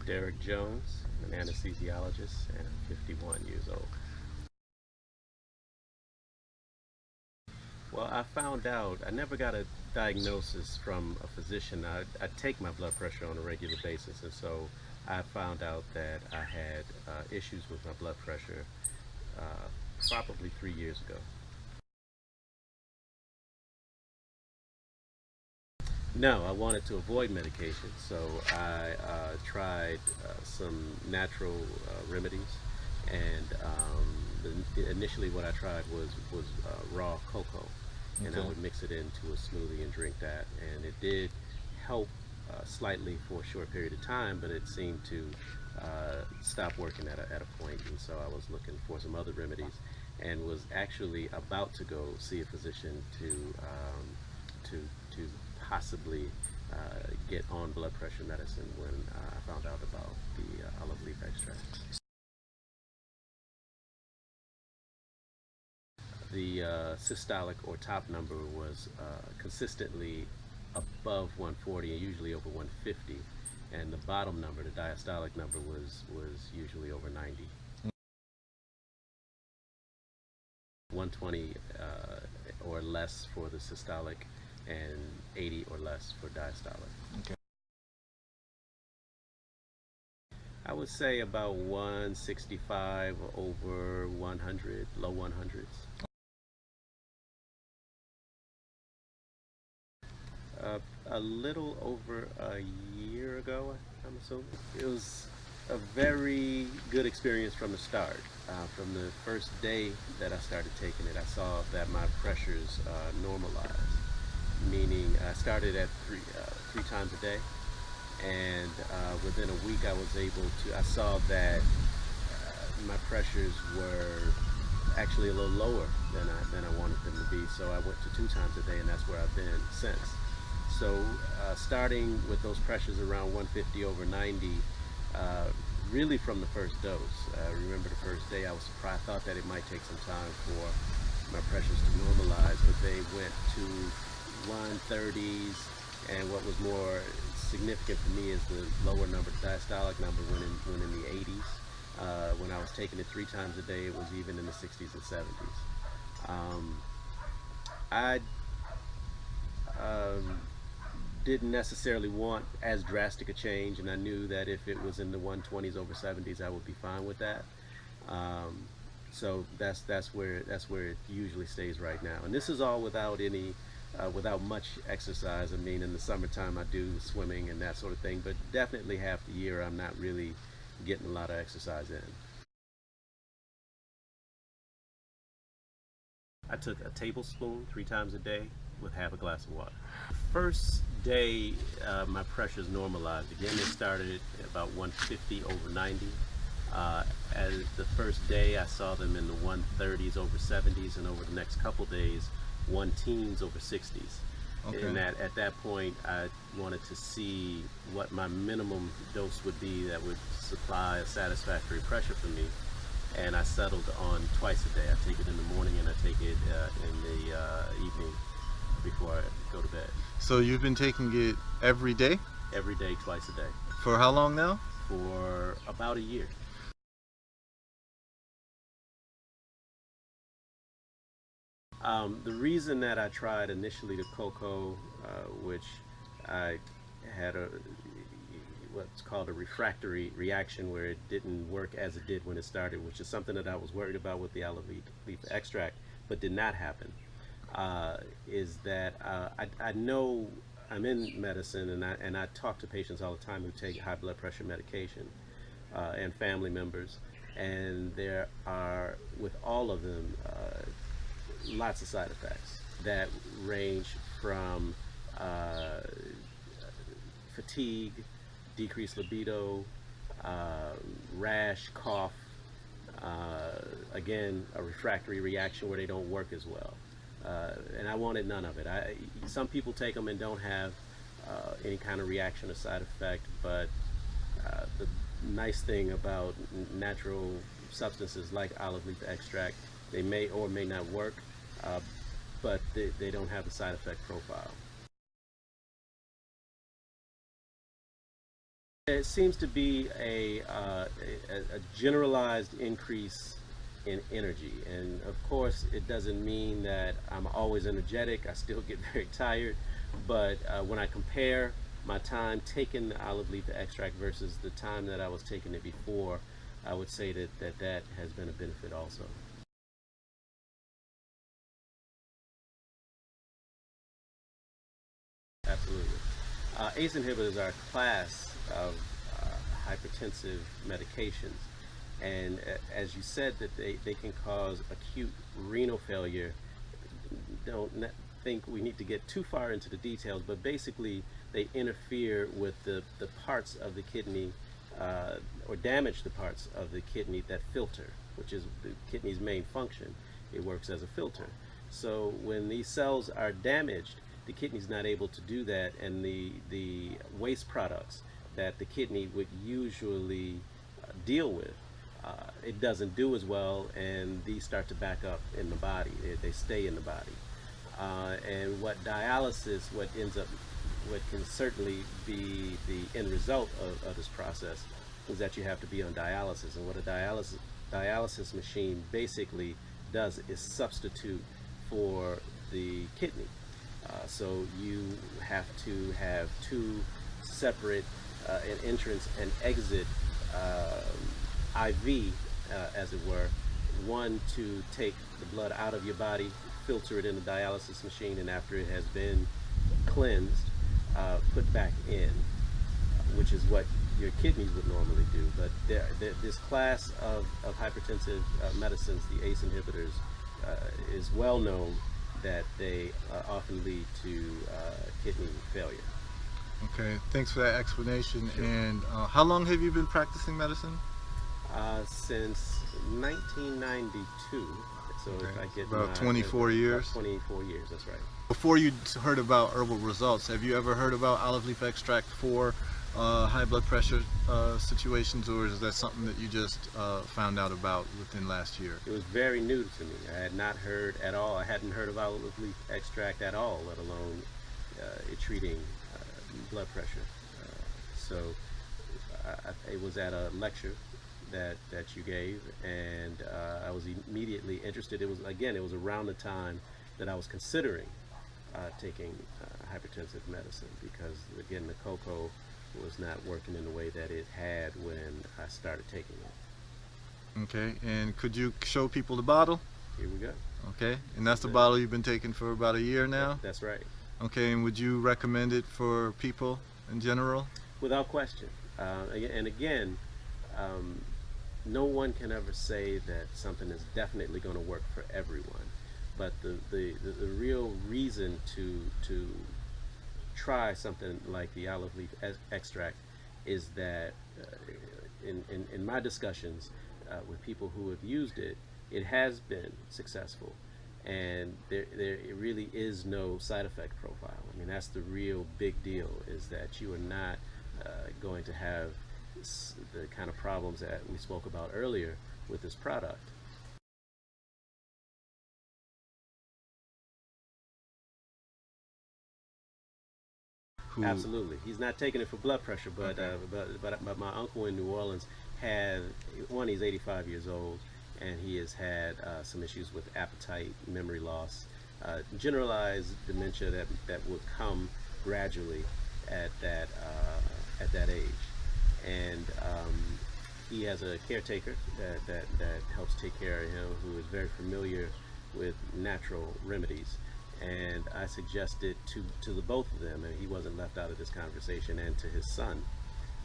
Derek Jones, an anesthesiologist, and I'm 51 years old. Well, I found out, I never got a diagnosis from a physician. I take my blood pressure on a regular basis, and so I found out that I had issues with my blood pressure uh, probably 3 years ago. No, I wanted to avoid medication, so I tried some natural remedies, and initially what I tried was raw cocoa, and I Okay. would mix it into a smoothie and drink that, and it did help slightly for a short period of time, but it seemed to stop working at a point, and so I was looking for some other remedies, and was actually about to go see a physician to to possibly get on blood pressure medicine when I found out about the olive leaf extract. The systolic or top number was consistently above 140 and usually over 150, and the bottom number, the diastolic number, was usually over 90. 120 or less for the systolic, and 80 or less for diastolic. Okay. I would say about 165 over 100, low 100s. A little over a year ago, I'm assuming. It was a very good experience from the start. From the first day that I started taking it, I saw that my pressures normalized, meaning I started at three times a day, and within a week I was able to, I saw that my pressures were actually a little lower than I wanted them to be. So I went to 2 times a day, and that's where I've been since. So starting with those pressures around 150 over 90, uh, really from the first dose. Remember the first day I was surprised, I thought that it might take some time for my pressures to normalize, but they went to 130s, and what was more significant for me is the lower number, the diastolic number, went in the 80s. When I was taking it 3 times a day, it was even in the 60s and 70s. Um, I um, didn't necessarily want as drastic a change, and I knew that if it was in the 120s over 70s, I would be fine with that. Um, so that's where it usually stays right now, and this is all without any without much exercise. I mean, in the summertime I do swimming and that sort of thing, but definitely half the year I'm not really getting a lot of exercise in. I took a tablespoon 3 times a day with half a glass of water. First day, my pressures normalized. Again, they started at about 150 over 90. As the first day, I saw them in the 130s over 70s, and over the next couple days, 1 teens over 60s. Okay. And that at that point, I wanted to see what my minimum dose would be that would supply a satisfactory pressure for me, and I settled on twice a day. I take it in the morning and I take it in the evening before I go to bed. So you've been taking it every day? Every day, twice a day, For how long now? for about a year. The reason that I tried initially the cocoa, which I had what's called a refractory reaction where it didn't work as it did when it started, which is something that I was worried about with the olive leaf extract, but did not happen. Is that I know I'm in medicine, and I talk to patients all the time who take high blood pressure medication, and family members, and there are, with all of them, lots of side effects that range from uh, fatigue, decreased libido, uh, rash, cough, again, a refractory reaction where they don't work as well. And I wanted none of it. Some people take them and don't have any kind of reaction or side effect, but the nice thing about natural substances like olive leaf extract, they may or may not work, uh, but they don't have a side effect profile. It seems to be a generalized increase in energy. And of course, it doesn't mean that I'm always energetic. I still get very tired. But when I compare my time taking the olive leaf extract versus the time that I was taking it before, I would say that has been a benefit also. Absolutely. ACE inhibitors are a class of hypertensive medications. And as you said, that they can cause acute renal failure. Don't think we need to get too far into the details, but basically they interfere with the parts of the kidney or damage the parts of the kidney that filter, which is the kidney's main function. It works as a filter. So when these cells are damaged, the kidney's not able to do that, and the waste products that the kidney would usually deal with, it doesn't do as well, and these start to back up in the body. They stay in the body. And what dialysis, what can certainly be the end result of this process is that you have to be on dialysis. And what a dialysis machine basically does is substitute for the kidney. So you have to have two separate an entrance and exit IV, as it were, one to take the blood out of your body, filter it in the dialysis machine, and after it has been cleansed, put back in, which is what your kidneys would normally do. But this class of hypertensive medicines, the ACE inhibitors, is well known that they often lead to kidney failure. Okay, thanks for that explanation. Sure. And how long have you been practicing medicine? Since 1992. So Okay, if I get about 24 years. About 24 years, that's right. Before you heard about herbal results, have you ever heard about olive leaf extract for high blood pressure situations, or is that something that you just found out about within last year? It was very new to me. I had not heard at all. I hadn't heard of olive leaf extract at all, let alone it treating blood pressure. So it was at a lecture that you gave, and I was immediately interested. It was around the time that I was considering taking hypertensive medicine, because again, the cocoa was not working in the way that it had when I started taking it. Okay, and could you show people the bottle? Here we go. Okay, and that's the bottle you've been taking for about a year now? That's right. Okay, and would you recommend it for people in general? Without question. And again, no one can ever say that something is definitely going to work for everyone. But the real reason to try something like the olive leaf extract is that in my discussions with people who have used it, it has been successful, and there really is no side effect profile. I mean, that's the real big deal, is that you are not going to have the kind of problems that we spoke about earlier with this product. Absolutely, he's not taking it for blood pressure, but Okay. But my uncle in New Orleans had one. He's 85 years old, and he has had some issues with appetite, memory loss, generalized dementia that would come gradually at that age, and he has a caretaker that helps take care of him, who is very familiar with natural remedies. And I suggested to the both of them, and he wasn't left out of this conversation, and to his son,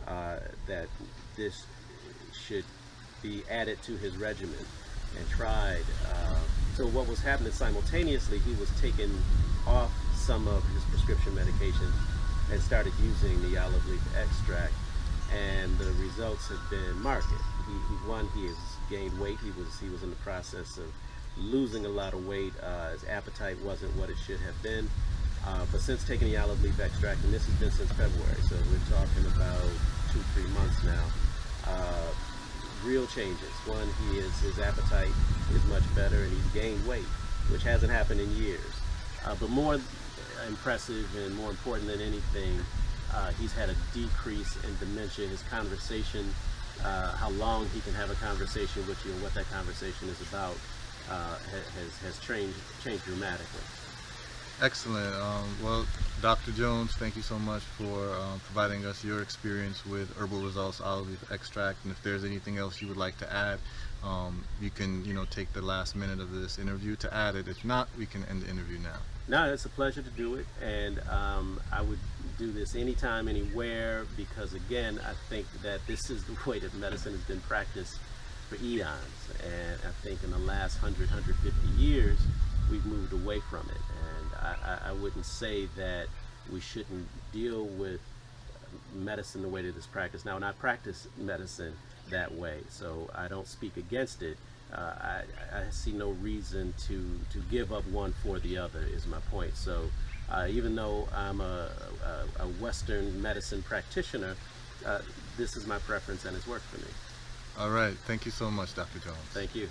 that this should be added to his regimen and tried. So what was happening simultaneously, he was taking off some of his prescription medications and started using the olive leaf extract, and the results have been marked. He has gained weight. He was in the process of losing a lot of weight. His appetite wasn't what it should have been. But since taking the olive leaf extract, and this has been since February, so we're talking about 2-3 months now, real changes. One, his appetite is much better, and he's gained weight, which hasn't happened in years. But more impressive and more important than anything he's had a decrease in dementia. His conversation, how long he can have a conversation with you and what that conversation is about, has changed dramatically. Excellent. Well, Dr. Jones, thank you so much for providing us your experience with Herbal Results olive leaf extract. And if there's anything else you would like to add, you can, take the last minute of this interview to add it. If not, we can end the interview now. No, it's a pleasure to do it, and I would do this anytime, anywhere, because again, I think that this is the way that medicine has been practiced for eons, and I think in the last 150 years, we've moved away from it. And I wouldn't say that we shouldn't deal with medicine the way that it's practiced now, and I practice medicine that way, so I don't speak against it. I see no reason to give up one for the other, is my point. So even though I'm a Western medicine practitioner, this is my preference and it's worked for me. All right. Thank you so much, Dr. Jones. Thank you.